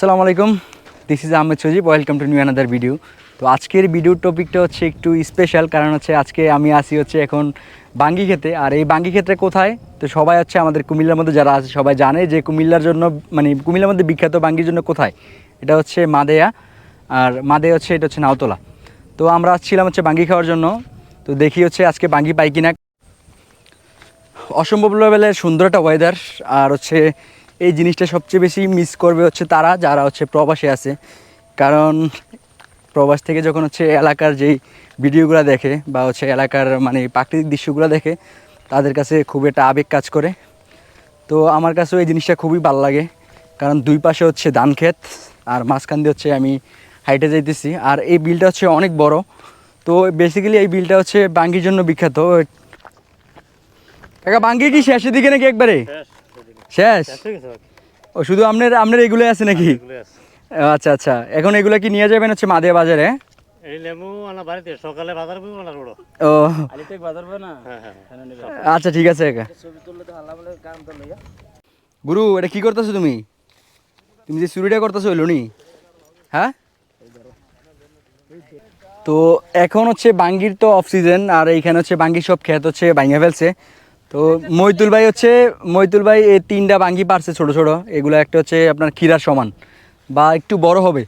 আসসালামু আলাইকুম, this is Ahmed Sajib. Welcome to new another video. তো আজকের ভিডিওর টপিকটা হচ্ছে একটু স্পেশাল, কারণ হচ্ছে আজকে আমি আসি হচ্ছে এখন বাঙ্গি খেতে। আর এই বাঙ্গি ক্ষেত্রে কোথায়, তো সবাই হচ্ছে আমাদের কুমিল্লার মধ্যে যারা আছে সবাই জানে যে কুমিল্লার জন্য মানে কুমিল্লার মধ্যে বিখ্যাত বাঙ্গির জন্য কোথায়, এটা হচ্ছে মাদেয়া। আর মাদেয়া হচ্ছে এটা হচ্ছে নাওতলা। তো আমরা আসছিলাম হচ্ছে বাঙ্গি খাওয়ার জন্য। তো দেখি হচ্ছে আজকে বাঙ্গি পাই কিনা। অসম্ভব লেভেলের সুন্দর একটা ওয়েদার। আর হচ্ছে এই জিনিসটা সবচেয়ে বেশি মিস করবে হচ্ছে তারা যারা হচ্ছে প্রবাসে আছে, কারণ প্রবাস থেকে যখন হচ্ছে এলাকার যেই ভিডিওগুলো দেখে বা হচ্ছে এলাকার মানে প্রাকৃতিক দৃশ্যগুলো দেখে তাদের কাছে খুব একটা আবেগ কাজ করে। তো আমার কাছেও এই জিনিসটা খুবই ভালো লাগে, কারণ দুই পাশে হচ্ছে ধান ক্ষেত আর মাঝখান দিয়ে হচ্ছে আমি হাইটে যাইতেছি। আর এই বিলটা হচ্ছে অনেক বড়। তো বেসিক্যালি এই বিলটা হচ্ছে বাঙ্গির জন্য বিখ্যাত। কাকা বাঙ্গি কি শেষের দিকে নাকি একবারে শেষ? ও শুধু আপনার আপনার এগুলোই আছে নাকি? আচ্ছা আচ্ছা, এখন এগুলো কি নিয়ে যাবেন হচ্ছে মাদেয়া বাজারে? ও আচ্ছা ঠিক আছে কাকা। গুরু এটা কি করতেছো তুমি? তুমি যে চুরিটা করতেছো হইলো নি? হ্যাঁ, তো এখন হচ্ছে বাঙ্গির তো অফ সিজন, আর এইখানে হচ্ছে বাঙ্গির সব ক্ষেত হচ্ছে ভাঙা ফেলছে। তো মইতুল ভাই এই তিনটা বাঙ্গি পারছে ছোট ছোট, এগুলো একটা হচ্ছে আপনার ক্ষীরার সমান বা একটু বড় হবে।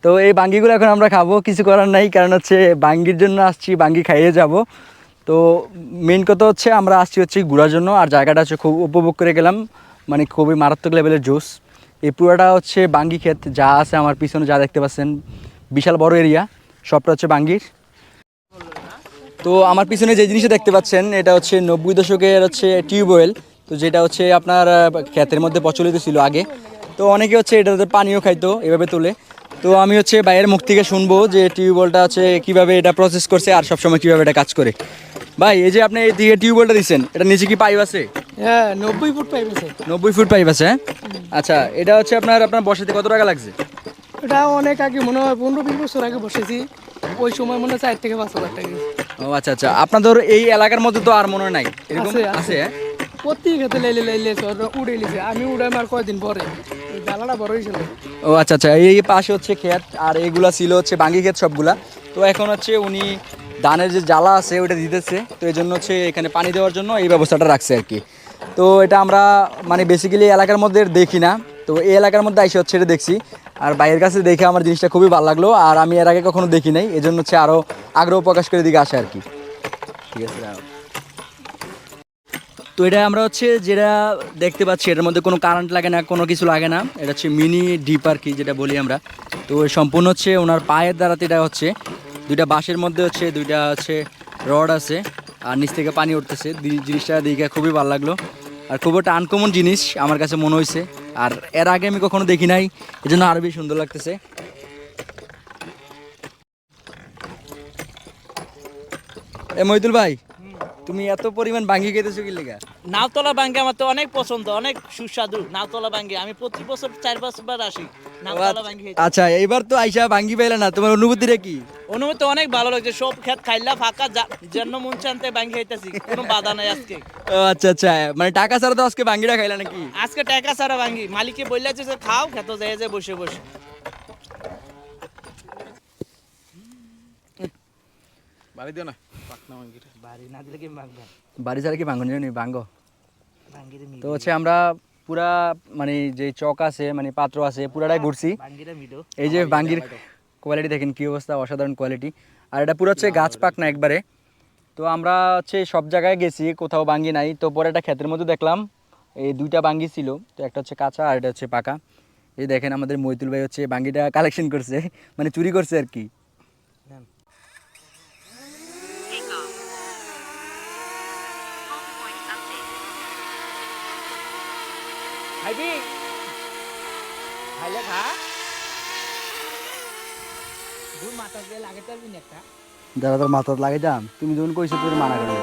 তো এই বাঙ্গিগুলো এখন আমরা খাবো, কিছু করার নাই, কারণ হচ্ছে বাঙ্গির জন্য আসছি, বাঙ্গি খাইয়ে যাব। তো মেন কথা হচ্ছে আমরা আসছি হচ্ছে ঘোরার জন্য, আর জায়গাটা হচ্ছে খুব উপভোগ করে গেলাম, মানে খুবই মারাত্মক লেভেলের জোস। এই পুরোটা হচ্ছে বাঙ্গি ক্ষেত, যা আছে আমার পিছনে যা দেখতে পাচ্ছেন বিশাল বড় এরিয়া, সবটা হচ্ছে বাঙ্গির। তো আমার পিছনে যে জিনিসটা দেখতে পাচ্ছেন এটা হচ্ছে 90 দশকের হচ্ছে টিউবওয়েল। তো যেটা হচ্ছে আপনার ক্ষেতের মধ্যে প্রচলিত ছিল আগে। তো অনেকে হচ্ছে এটাতে পানিও খাইতো এভাবে তুলে। তো আমি হচ্ছে বাইরের মুখ থেকে শুনবো যে টিউবওয়েলটা হচ্ছে কীভাবে এটা প্রসেস করছে আর সবসময় কীভাবে এটা কাজ করে। ভাই এই যে আপনি এই দিকে টিউবওয়েলটা দিচ্ছেন, এটা নিচে কি পাইপ আছে? হ্যাঁ, 90 ফুট পাইপ আছে। 90 ফুট পাইপ আছে, হ্যাঁ। আচ্ছা, এটা হচ্ছে আপনার বসাতে কত টাকা লাগছে? এটা অনেক আগে, মনে হয় 15-20 বছর আগে বসেছি। ওই সময় মনে হয় 4 থেকে 5 হাজার টাকা। ও আচ্ছা আচ্ছা, আপনাদের এই এলাকার মধ্যে তো আর মনে হয় নাই এরকম আছে? প্রতি খেতে লাইলে উড়ে লিছে, আমি উড়াই মার কয়দিন পরে জ্বালাটা বড় হয়েছিল। ও আচ্ছা আচ্ছা, এই পাশে হচ্ছে ক্ষেত, আর এইগুলা ছিল হচ্ছে বাঙ্গি ক্ষেত সবগুলা। তো এখন হচ্ছে উনি ধানের যে জ্বালা আছে ওইটা দিতেছে, তো এই জন্য হচ্ছে এখানে পানি দেওয়ার জন্য এই ব্যবস্থাটা রাখছে আর কি। তো এটা আমরা মানে বেসিক্যালি এলাকার মধ্যে দেখি না, তো এই এলাকার মধ্যে আইসে হচ্ছে এটা দেখছি। আর বাইরের কাছে দেখে আমার জিনিসটা খুবই ভালো লাগলো, আর আমি এর আগে কখনো দেখি নাই, এই জন্য হচ্ছে আরও আগ্রহ প্রকাশ করে দিকে আসে আর কি। ঠিক আছে, তো এটা আমরা হচ্ছে যেটা দেখতে পাচ্ছি এটার মধ্যে কোনো কারেন্ট লাগে না, কোনো কিছু লাগে না। এটা হচ্ছে মিনি ডিপ আর কি, যেটা বলি আমরা। তো সম্পূর্ণ হচ্ছে ওনার পায়ের দ্বারাতে এটা হচ্ছে দুইটা বাঁশের মধ্যে হচ্ছে দুইটা হচ্ছে রড আছে, আর নিচ থেকে পানি উঠতেছে। জিনিসটা দেখে খুবই ভালো লাগলো, আর খুব একটা আনকমন জিনিস আমার কাছে মনে হয়েছে, আর এর আগে আমি কখনো দেখি নাই, এই জন্য আরও বেশি সুন্দর লাগতেছে। এ মহিদুল ভাই, তুমি এত পরিমাণ বাঙ্গি খেতেছো কি লেগা? নাওতলা বাঙ্গি আমার তো অনেক পছন্দ, অনেক সুস্বাদু নাওতলা বাঙ্গি। আমি প্রতি বছর 4-5 বার আসি নাওতলা বাঙ্গি খেতে। আচ্ছা, এইবার তো আইসা বাঙ্গি পাইলে না, তোমার অনুভূতিটা কি? অনুভূতি অনেক ভালো লাগছে। সব ক্ষেত খাইলা ফাঁকা, জন্য মন চাইতে বাঙ্গি খাইতেছি, কোনো বাধা নাই আজকে। ও আচ্ছা আচ্ছা, মানে টাকা ছাড়া তো আজকে বাঙ্গিটা খাইলা নাকি? আজকে টাকা ছাড়া বাঙ্গি, মালিককে বললেছে যে খাও, খেতে যায় যে বসে বসে। বাড়ি দিও না, বাড়ি না দিলে কি ভাঙবে? বাড়ি ছাড়া কি ভাঙন জানি ভাঙ্গো। তো হচ্ছে আমরা পুরা মানে যে চক আছে মানে পাত্র আছে পুরাটাই ঘুরছি। এই যে বাঙ্গির কোয়ালিটি দেখেন কি অবস্থা, অসাধারণ কোয়ালিটি। আর এটা পুরো হচ্ছে গাছ পাক না একবারে। তো আমরা হচ্ছে সব জায়গায় গেছি, কোথাও বাঙ্গি নাই। তো পরে একটা ক্ষেতের মধ্যে দেখলাম এই দুইটা বাঙ্গি ছিল, তো একটা হচ্ছে কাঁচা আর এটা হচ্ছে পাকা। এই দেখেন আমাদের মইতুল ভাই হচ্ছে বাঙ্গিটা কালেকশন করছে, মানে চুরি করছে আর কি। যারা তোর মাথা লাগে যান, তুমি যখন কইছো তোর মানা করে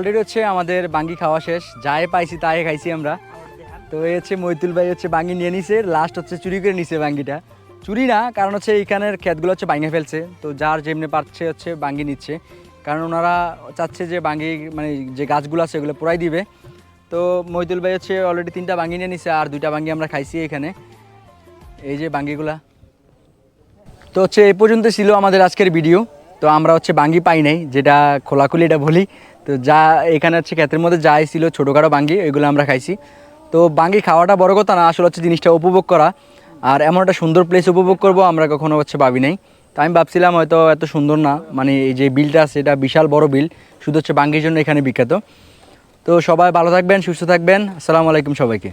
অলরেডি হচ্ছে আমাদের বাঙ্গি খাওয়া শেষ, যাই পাইছি তাই খাইছি আমরা। তো এই হচ্ছে মইতুল ভাই হচ্ছে বাঙ্গি নিয়ে নিছে, লাস্ট হচ্ছে চুরি করে নিছে বাঙ্গিটা। চুরি না, কারণ হচ্ছে এইখানের ক্ষেতগুলো হচ্ছে ভাঙে ফেলছে, তো যার যেমনি পারছে হচ্ছে বাঙ্গি নিচ্ছে, কারণ ওনারা চাচ্ছে যে বাঙ্গি মানে যে গাছগুলো আছে এগুলো পুরাই দিবে। তো মইতুল ভাই হচ্ছে অলরেডি 3টা বাঙ্গি নিয়ে নিছে, আর 2টা বাঙ্গি আমরা খাইছি এখানে, এই যে বাঙ্গিগুলা। তো হচ্ছে এই পর্যন্ত ছিল আমাদের আজকের ভিডিও। তো আমরা হচ্ছে বাঙ্গি পাই নাই, যেটা খোলাখুলি এটা বলি। তো যা এখানে হচ্ছে ক্ষেতের মধ্যে যাই ছিল ছোটোখাটো বাঙ্গি, ওইগুলো আমরা খাইছি। তো বাঙ্গি খাওয়াটা বড় কথা না, আসলে হচ্ছে জিনিসটা উপভোগ করা, আর এমন একটা সুন্দর প্লেস উপভোগ করব আমরা কখনো হচ্ছে ভাবি নাই। তো আমি ভাবছিলাম হয়তো এত সুন্দর না, মানে এই যে বিলটা আছে এটা বিশাল বড় বিল, শুধু হচ্ছে বাঙ্গির জন্য এখানে বিখ্যাত। তো সবাই ভালো থাকবেন, সুস্থ থাকবেন, আসসালামু আলাইকুম সবাইকে।